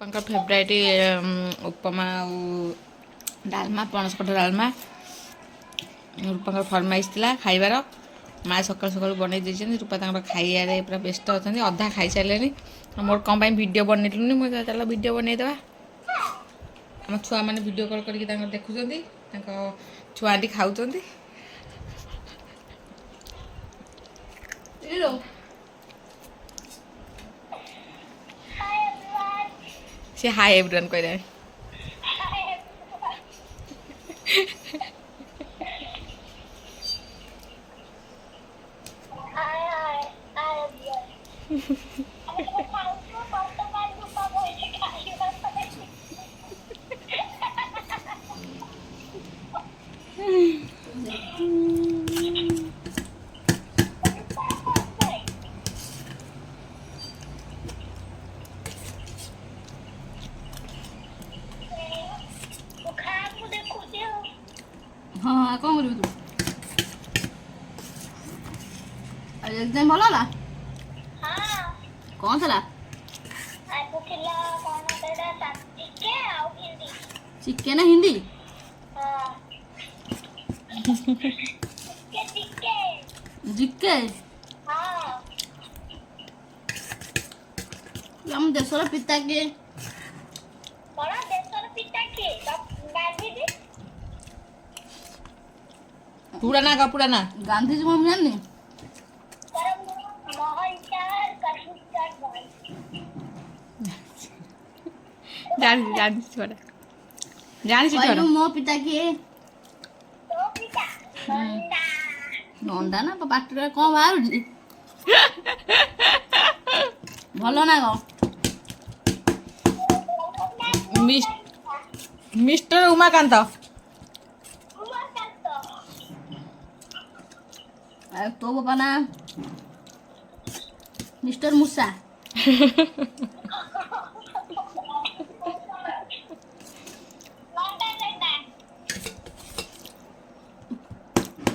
Favourite उपमा डालमा पणस कठ डालमा रूपा फरमाइश थी खाइबार माँ सका सका बनई देती रूपा खाइबारे पूरा व्यस्त अच्छा अधा खाई सारे मोर कौन वीडियो बनईलुनि मुझे चल वीडियो बनईदे आम छुआ मैंने वीडियो कॉल करके देखुं छुआ खाऊ सी हाय एवरीवन कह हाँ कौन करू तू एग्जाम भल होला हाँ कौन थला आज थिला कौन तेरा के आउ हिंदी चिकेन हिंदी हाँ के जिके हाँ हम देशर पिता के बड़ा देशर पिता के गांधी जी पुराना का पुराना गांधी जी मैं जाननी परम मोहनलाल करमचंद गांधी जानी छोड़ा जानी कहलु छोड़ा मो पिता के तो पिता नंदा नंदा ना पाटरे कौन बाहर भल ना कौन मिस्टर उमाकांत तो बापा ना मिस्टर मूसा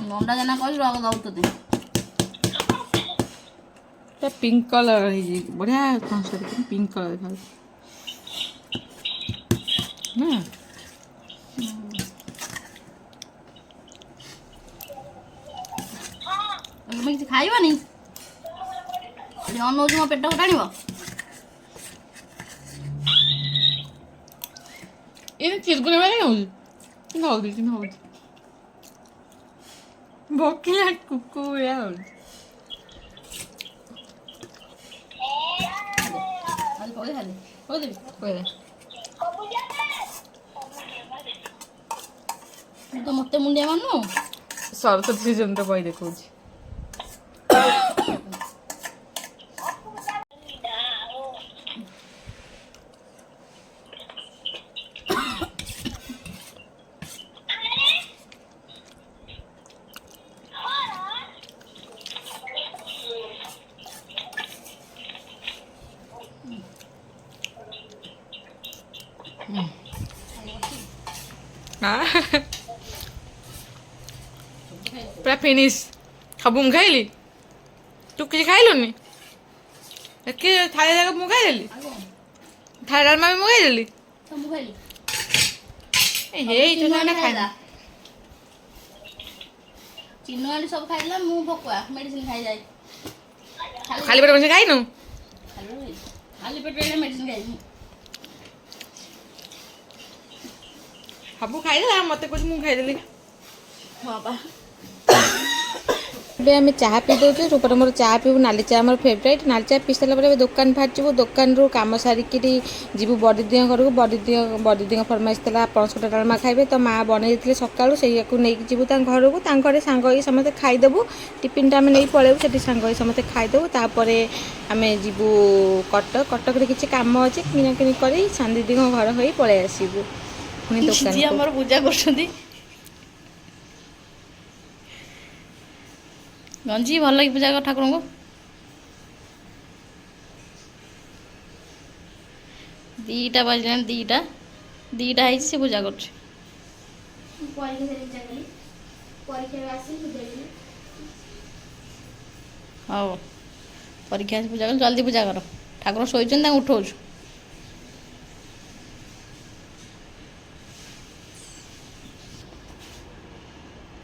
नंदा जना कह रग दौते पिंक कलर बढ़िया पिंक कलर देखा ना तुम्हें किसी खाइबनी अनौज मो पेट को टाण ये चिरकुने में नहीं होगी कि होगी भोकिया कुकुया कोई खाली हो देवी कोई तो मत मुंडिया मानु सरस्वती सीजन तो कही देखा पूरा फिनिश खबु मु खाइली तू किसी खाइलुनि कि थाली जाक मु खाइदेली थाली डालमा भी मु खाइदेली तो मु खाइली हे तो ना खाइदा चिन्नु वाली सब खाइला मु भकुआ मेडिसिन खाइ जाई खाली पेट बसे खाइनु खाली पेट रे मेडिसिन खाइ खबु खाइदेला मते कुछ मु खाइदेली हां बा ଏବେ ଆମେ ଚାହା ପିଇ ଦେଉଛୁ ରୂପାର ମୋର ଚାହା ପିଇବୁ ନାଲି ଚାହା ଆମର ଫେଭରାଇଟ୍ ନାଲି ଚାହା ପିଇ ସାରିଲା ପରେ ଏବେ ଦୋକାନ ବାହାରିଯିବୁ ଦୋକାନରୁ କାମ ସାରିକିରି ଯିବୁ ବଡ଼ିଦିଙ୍କ ଘରକୁ ବଡ଼ିଦିଙ୍କ ଫରମାଇଶ ଥିଲା ପଣସ କଠା ଡାଲମା ଖାଇବେ ତ ମାଆ ବନେଇ ଦେଇଥିଲେ ସକାଳୁ ସେଇଆକୁ ନେଇକି ଯିବୁ ତାଙ୍କ ଘରକୁ ତାଙ୍କ ଘରେ ସାଙ୍ଗ ହେଇକି ସମସ୍ତେ ଖାଇଦେବୁ ଟିଫିନ୍ଟା ଆମେ ନେଇ ପଳେଇବୁ ସେଠି ସାଙ୍ଗ ହେଇକି ସମସ୍ତେ ଖାଇଦେବୁ ତାପରେ ଆମେ ଯିବୁ କଟକରେ କିଛି କାମ ଅଛି କିଣାକିଣି କରି ସାନ୍ଦିଦିଙ୍କ ଘର ହୋଇ ପଳେଇ ଆସିବୁ ପୁଣି ଦୋକାନ ଆମର ପୂଜା କରୁଛନ୍ତି गंजी भल लगे पूजा कर ठाकुर को दीटा बजला दीटा दीटा है से पूजा कर हाँ परीक्षा पूजा कर जल्दी पूजा कर ठाकुर शोचन उठाऊ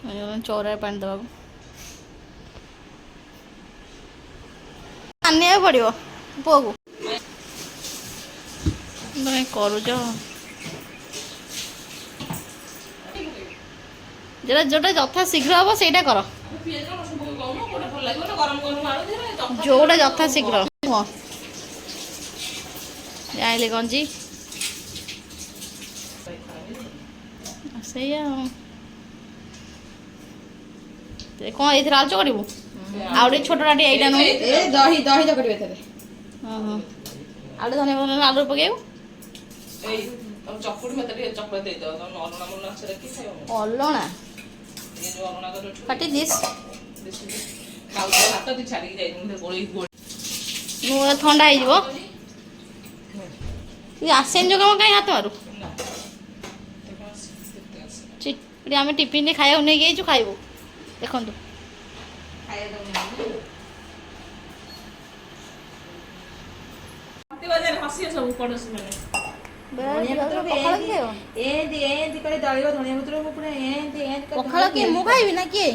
ଚଉରାରେ ପାଣି ଦେବାକୁ ଆଣିବାକୁ ପଡ଼ିବ ପୁଅକୁ। ତମେ କରୁଛ ଯୋଉଟା ଯୋଉଟା ଯଥା ଶୀଘ୍ର ହବ ସେଇଟା କର, ଯୋଉଟା ଯଥା ଶୀଘ୍ର ଆଇଲେ ଗଞ୍ଜି ସେଇଆ କ'ଣ ଏଇଥିରେ ଆଳୁଚ କରିବୁ? ଆଉ ଟିକେ ଛୋଟ ଟିକେ ଏଇଟା ନୁହେଁ ଦହି ଦହି ଚକଟିବେ ଏଥିରେ। ଆଳୁ ଧନିଆ ପତ୍ର ଆଳୁ ପକେଇବୁ। ଅଲଣା ପାଟି ଦିସ୍ ଥଣ୍ଡା ହେଇଯିବ। ଆସେନି ଯୋଉ କାମ କାହିଁ ହାତ ମାରୁ। ଆମେ ଟିଫିନରେ ଖାଇବାକୁ ନେଇକି ଯାଇଛୁ, ଖାଇବୁ। ଦେଖନ୍ତୁ ପଖାଳ କିଏ? ମୁଁ ଖାଇବି ନା କିଏ?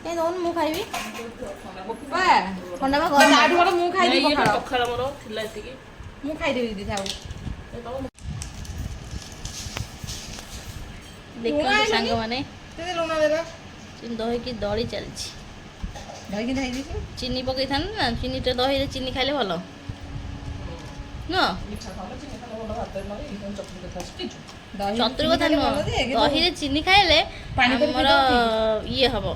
କାଇଁ ଦଉନୁ ମୁଁ ଖାଇବି। ଥଣ୍ଡା ମୁଁ ଖାଇଦେବି ପଖାଳ ମୋର ଥିଲା ଏତିକି, ମୁଁ ଖାଇଦେବି ଦିଦି ଥାଉ। ଦେଖନ୍ତୁ ସାଙ୍ଗମାନେ ଲୁଣ ଦେବା ଦହିକି ଦଳି ଚାଲିଛି। ଦହିକି ଦହି ଦେଇଛି ଚିନି ପକେଇଥାନ୍ତି ନା, ଚିନିଟା ଦହିରେ ଚିନି ଖାଇଲେ ଭଲ ନୁହଁ। ଚତୁର କଥା ନୁହଁ, ଦହିରେ ଚିନି ଖାଇଲେ ଆମର ଇଏ ହବ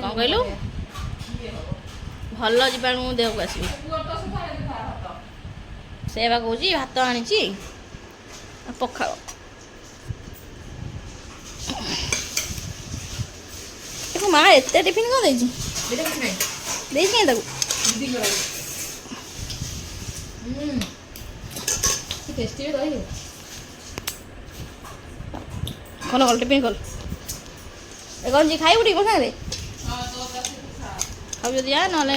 କ'ଣ କହିଲୁ, ଭଲ ଜୀବାଣୁ ଦେହକୁ ଆସିବେ। ସେ ବା କହୁଛି ଭାତ ଆଣିଛି ପଖାଳ। ମା ଏତେ ଟିଫିନ୍ କ'ଣ ଦେଇଛି? ଦେଇଛି ତାକୁ ଖୋଲ ଖୋଲ ଟିଫିନ୍ ଖୋଲ। ଏ ଗଞ୍ଜି ଖାଇବୁ ଟିକେ ସାଙ୍ଗରେ ଖାଉ ଯଦି ଆ, ନହେଲେ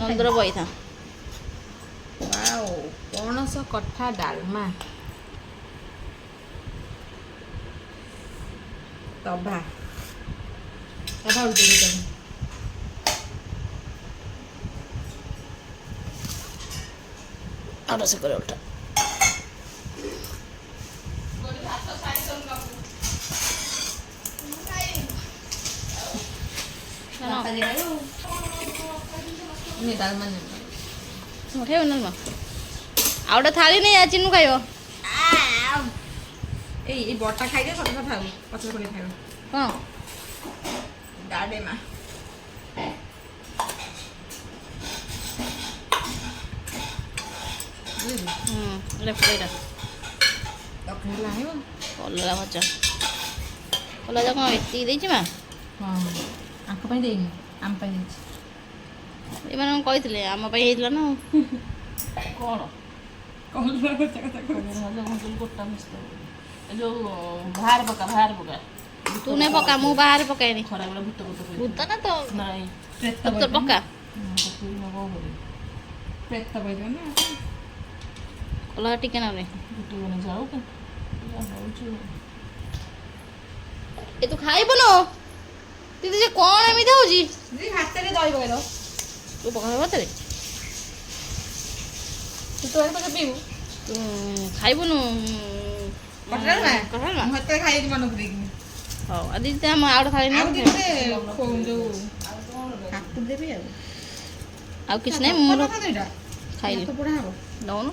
ନନ୍ଦର ବଇଥା। ପଣସ କଠା ଡାଲମା ତଭା ଆଉ ରୋଷେଇ করে ওটা ଉଠେଇବ ନା ଆଉ ଗୋଟେ ଥାଳି ନେଇ ଚିନୁ ଖାଇବ। ଏଇ ବଟା ଖାଇଦିଅ, ସବୁ କଥା ଥାଉ ପଛରେ ପଡ଼ିକି ଖାଇବ। କ'ଣ ଗାଡେ ମା ଏଇଟା କଲରା ଭଜା। କଲରା କ'ଣ ଏତିକି ଦେଇଛି ମା? ହଁ ଆଙ୍କ ପାଇଁ ଦେଇନି, ଆମ ପାଇଁ ଦେଇଛି। ଏମାନେ କ'ଣ କହିଥିଲେ? ଆମ ପାଇଁ ହେଇଥିଲା ନା। କ'ଣ ଯୋଉ ବାହାର ପକା ତୁ ନାଇଁ ପକା, ମୁଁ ବାହାରେ ପକାଏନି। ଭୂତ ନା ତ ପକା କଲରା ଟିକେ ନା ଏ ତୁ ଖାଇବୁନୁ ଦିଦି, ଯେ କ'ଣ ଏମିତି ହଉଛି? ହାତରେ ଦହି ପକେଇଦ, ତୁ ପକାଇ ଭାତରେ ତୁ ପିଇବୁ। ତୁ ଖାଇବୁନୁ ହାତରେ ଖାଇକି ମନକୁ ଦେଇକି। ହଉ ଆଉ ଦିଦି ଆମ ଆଉ ଗୋଟେ ଥାଳି ଯୋଉ କାକୁଡ଼ି ଦେବି ଆଉ କିଛି ନାହିଁ। ମୁଁ ଖାଇଲି ପୋଡ଼ା ହବ ଦଉନୁ।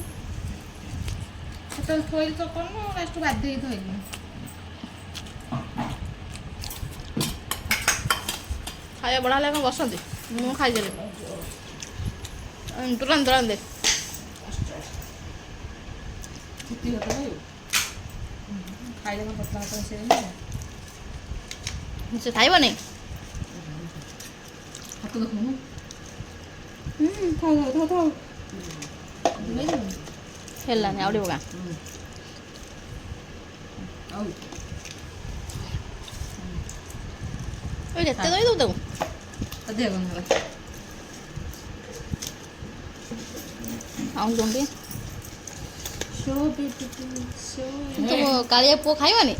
ସେତେବେଳେ ଥୋଇଲି ତ କ'ଣ ଲାଷ୍ଟ ବାଧ୍ୟ ହେଇକି ଥୋଇଲି। ଖାଇବା ବଢ଼ା ହେଲେ କ'ଣ ବସନ୍ତି? ମୁଁ ଖାଇଦେଲି। ତୁରାନ୍ ଦେ ଖାଇଲେ ପତଳା ସେ ଖାଇବନି। ହାତ ଦେଖୁନୁ ହେଲାନି, ଆଉ ଟିକେ ପକା। ଯେତେ ଦହି ଦେବୁ ତାକୁ ଆଉ ଜଲ୍ଦି। ତୁ କାଳିଆ ପୁଅ ଖାଇବନି?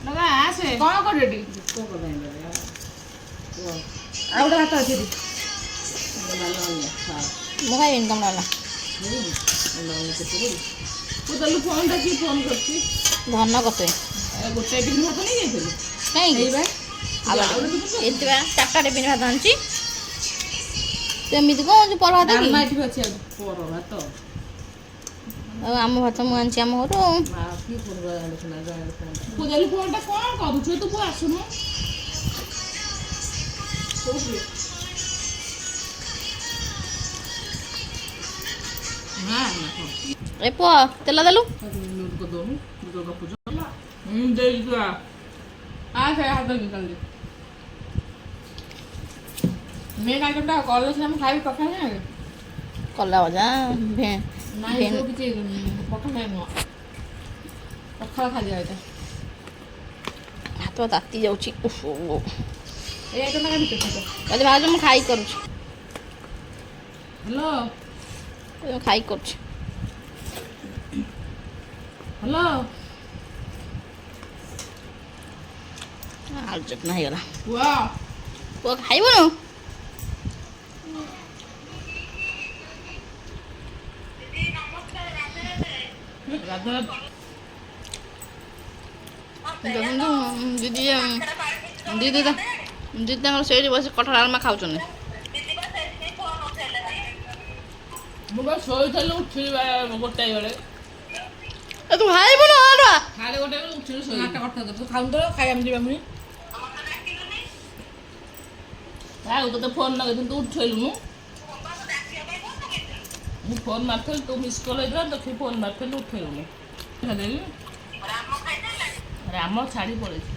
ଲଗା ଆସେ କ'ଣ କରିବେ ଏଠି? ଆଉ ଗୋଟେ ଭାତ ଅଛି ଏଠି। ମୁଁ ଖାଇବିନି ତମ ଡାଲମା। ତୁ ଦେଲୁ ଫୋନ୍ଟା କିଏ ଫୋନ୍ କରୁଛି? ଧନ କତେ ଗୋଟେ ଟିଫିନ୍ ଭାତ ନେଇଯାଇଥିଲୁ? କାହିଁକି ଏଇବା ଏଥିପାଇଁ 4ଟା ଟିଫିନ୍ ଭାତ ଆଣିଛି। ତୁ ଏମିତି କ'ଣ ହଉଛି ପର ଭାତ କି? ଡାଲମା ଏଠି ଅଛି ଆଉ ପର ଭାତ। ଆଉ ଆମ ଭାତ ମୁଁ ଆଣିଛି ଆମ ଘରୁ ଆଉ। ତୁ ଦେଲୁ ଫୋନ୍ଟା କ'ଣ କରୁଛୁ? ତୁ ଆସୁନୁ। କୋଉଠି? ଏ ପୁଅ ତେଲ ଦେଲୁ। ମେନ୍ ଆଇଟମ୍ଟା କଲେଜ ଆମେ ଖାଇବି ପଖାଳ ନାହିଁ। କଲା ଭଜା ନାଇଁ ସବୁ କିଛି ପଖାଳ ଖାଇ ନୁହଁ, ପଖାଳ ଖାଇବା ଏଇଟା। ହାତ ତାତି ଯାଉଛି। ଏଇ ଆଇଟମ୍ଟା କାହିଁ ଭିତରେ ଥିବ? କହିଲେ ଭାଉଜ ମୁଁ ଖାଇ କରୁଛି। ହ୍ୟାଲୋ ମୁଁ ଖାଇ କରୁଛି। ହ୍ୟାଲୋ ଆଳୁ ଚଟନା ହେଇଗଲା। ପୁଅ ପୁଅ ଖାଇବୁନୁ? ଗାଧୁଆ ଦେଖନ୍ତୁ ଦିଦି ଦିଦି ତାଙ୍କର ସେଇଠି ବସି କଠା ଡାଲମା ଖାଉଛନ୍ତି। ମୁଁ ବା ଶୋଇଥିଲି ଉଠିଲି 1ଟା ବେଳେ। ତୁ ଖାଇବୁନୁ? ସାଢ଼େ 1ଟା ବେଳେ ଉଠିଲି ଶୋଇଲି। ତୁ ଖାଉନ ତ ଖାଇବା ଯିବା ମୁଇଁ। ଆଉ ତୋତେ ଫୋନ୍ ଲଗେଇଥିଲି ତୁ ଉଠେଇଲୁନୁ। ମୁଁ ଫୋନ୍ ମାରିଥିଲି ତୁ ମିସ୍ କଲ୍ ହେଇଥିଲା ତ ଫୋନ୍ ମାରିଥିଲି ଉଠେଇଲୁନୁ। ରାମ ଛାଡ଼ି ପଳେଇଛି।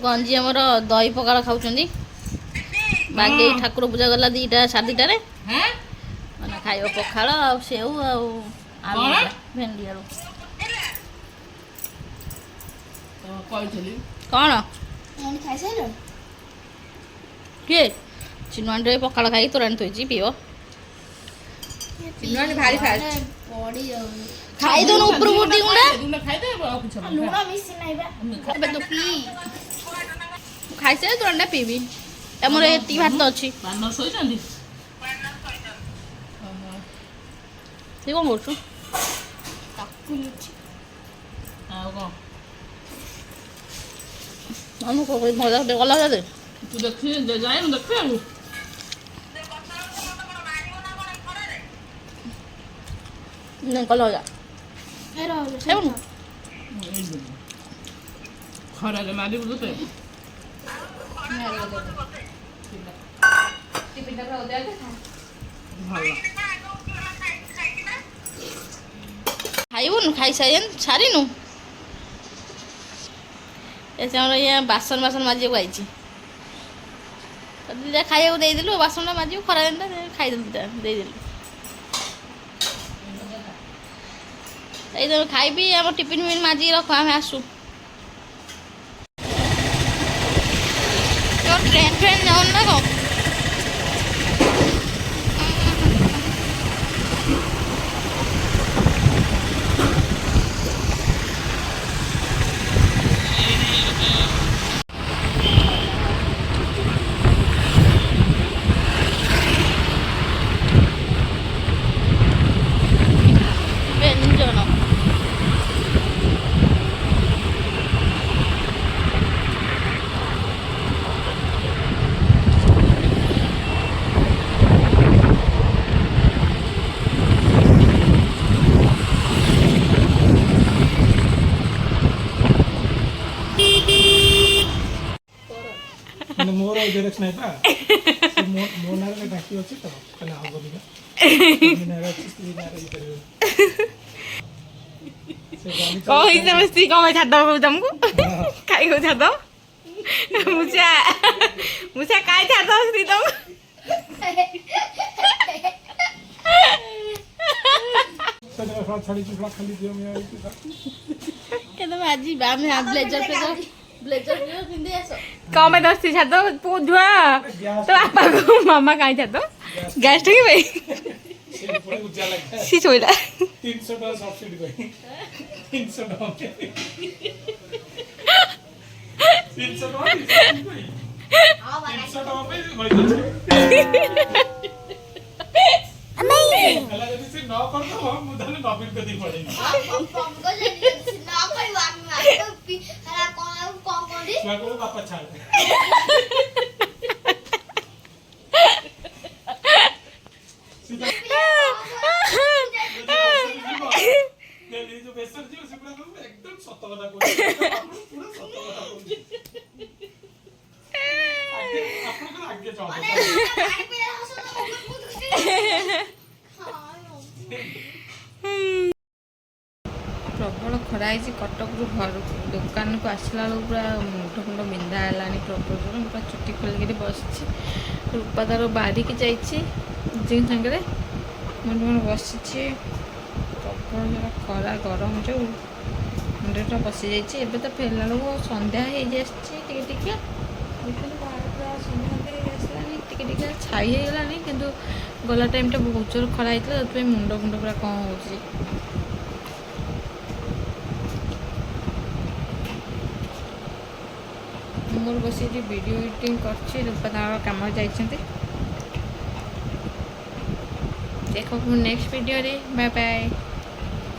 ଗଞ୍ଜି ଆମର ଦହି ପଖାଳ ଖାଉଛନ୍ତି। ବାଗେଇ ଠାକୁର ପୂଜା ଗଲା 2ଟା 2:30ଟାରେ। ମାନେ ଖାଇବ ପଖାଳ ଆଉ ସେଉ ଆଉ ଆଳୁ ଭେଣ୍ଡି ଆଳୁ। କହିଥିଲି କ'ଣ କିଏ ଚିନୁଆଣ୍ଡି ପଖାଳ ଖାଇକି ତୋରାଣି ଥୋଇଛି ପିଇବ। ଭାରି ଫାଷ୍ଟ ଖାଇଦଉନୁ ଉପରକୁ ଦି ଗୁଣ୍ଡା। ଖାଇସାରେ ତୋରାଣିଟା ପିଇବି। ଆମର ଏତିକି ଭାତ ଅଛି। ଶୋଇଛନ୍ତି? ତୁ କ'ଣ କରୁଛୁ? ଆଉ କ'ଣ ମଜା ଗଲା ଦେ। ତୁ ଦେଖି ଯାଇନୁ ଦେଖିବାକୁ? କଲ ଭଜା ଖାଇବୁନୁ? ଖରାରେ ମାରିବୁ ତୋତେ। ଖାଇବୁନୁ? ସାରିନୁ? ଆମର ଇଏ ବାସନ ମାଜିବାକୁ ଆଇଛି। ଦିଟା ଖାଇବାକୁ ଦେଇଦେଲୁ। ବାସନଟା ମାଜିବୁ ଖରା ଦିନଟା ଖାଇଦେଲୁ। ଦିଟା ଦେଇଦେଲୁ। ଏଇ ତମେ ଖାଇବି ଆମ ଟିଫିନ୍ ଫିଫିନ୍ ମାଜିକି ରଖ ଆମେ ଆସୁ। ଟ୍ରେନ୍ ଯାଉନି ନା କ'ଣ? ବ୍ୟଞ୍ଜନ ମାନେ ମୋର ଜେରକ୍ସ ନାହିଁ ପା ମୋ ନାଁରେ ଡାକି ଅଛି ତ କହିଲେ ହବ ଦିନ ନାଁରେ ଅଛି ସ୍ତ୍ରୀ ନାଁରେ ହେଇପାରିବ। ସ୍ତ୍ରୀ କ'ଣ ପାଇଁ ଛାଡ଼ିଦବ କହୁଛୁ ତମକୁ? କାଇଁ କହୁଛୁ ଛାଡ଼ିଦବ? ମୁଷା କାଇଁ ଛାଡ଼ିଦବ ସ୍ତ୍ରୀ ତମକୁ? ଛାଡ଼ିଛୁ ଖାଲି ଦିଅ କେତେ ଆଜି ଆମେ ବ୍ଲେଜର ବ୍ଲେଜର ପିନ୍ଧି ଆସ କ'ଣ ପାଇଁ ଦସ୍ତି ଛାତ ପୁଅ ଧୁଆ ତ ବାପାକୁ ମାମା କାହିଁ ଛାତ ଗ୍ୟାସ୍ ଟାଙ୍କି ପାଇଁ ସେ ପୁଣି ଉଜା ଲାଗେ ସି ଶୋଇଲା 300 ଟଙ୍କା ସବସିଡି ପାଇଁ 300 ଟଙ୍କା 300 ଟଙ୍କା ପାଇଁ କହିଦେଉଛି ହେଲା ଯଦି ସେ ନ କରିଦବ ମୁଁ ତାହେଲେ ନବୀନ କତି ପଳେଇବି ଛୁଆ କହିବ ବାପା ଛାଡ ଯୋଉ ବେସର ଯିବ ସେ ପୁରା କହିବ ଏକଦମ ସତ କଥା କହୁଛି ପୁରା ସତ କଥା କହୁଛି ଆପଣଙ୍କର ଆଜ୍ଞା ଜବାବ ପ୍ରବଳ ଖରା ହେଇଛି କଟକରୁ ଘରକୁ ଦୋକାନକୁ ଆସିଲା ବେଳକୁ ପୁରା ମୁଣ୍ଡ ଫୁଣ୍ଡ ବିନ୍ଧା ହେଲାଣି ପ୍ରବଳ ଜୋର ମୁଁ ପୁରା ଚୁଟି ଖୋଲିକିରି ବସିଛି ରୂପା ତାର ବାହାରିକି ଯାଇଛି ଜିଙ୍କ ସାଙ୍ଗରେ ମୁଣ୍ଡ ମୁଣ୍ଡ ବସିଛି ପ୍ରବଳ ଜୋର ଖରା ଗରମ ଯୋଉ ମୁଣ୍ଡଟା ବସିଯାଇଛି ଏବେ ତ ଫେରିଲା ବେଳକୁ ସନ୍ଧ୍ୟା ହେଇଯାଇଛି ଟିକେ ଟିକେ ଦେଖିଲି ବାହାରେ ପୁରା ସନ୍ଧ୍ୟା ହେଇଆସିଲାଣି ଟିକେ ଟିକେ ଛାଇ ହେଇଗଲାଣି କିନ୍ତୁ ଗଲା ଟାଇମ୍ଟା ବହୁତ ଜୋର ଖରା ହେଇଥିଲା ସେଥିପାଇଁ ମୁଣ୍ଡ ଫୁଣ୍ଡ ପୁରା କ'ଣ ହେଉଛି ମୋର ବସି ଏଠି ଭିଡ଼ିଓ ଏଡ଼ିଟିଂ କରୁଛି ରୂପା ତାଙ୍କର କାମରେ ଯାଇଛନ୍ତି ଦେଖ ମୁଁ ନେକ୍ସଟ ଭିଡ଼ିଓରେ ବାଏ ବାଏ।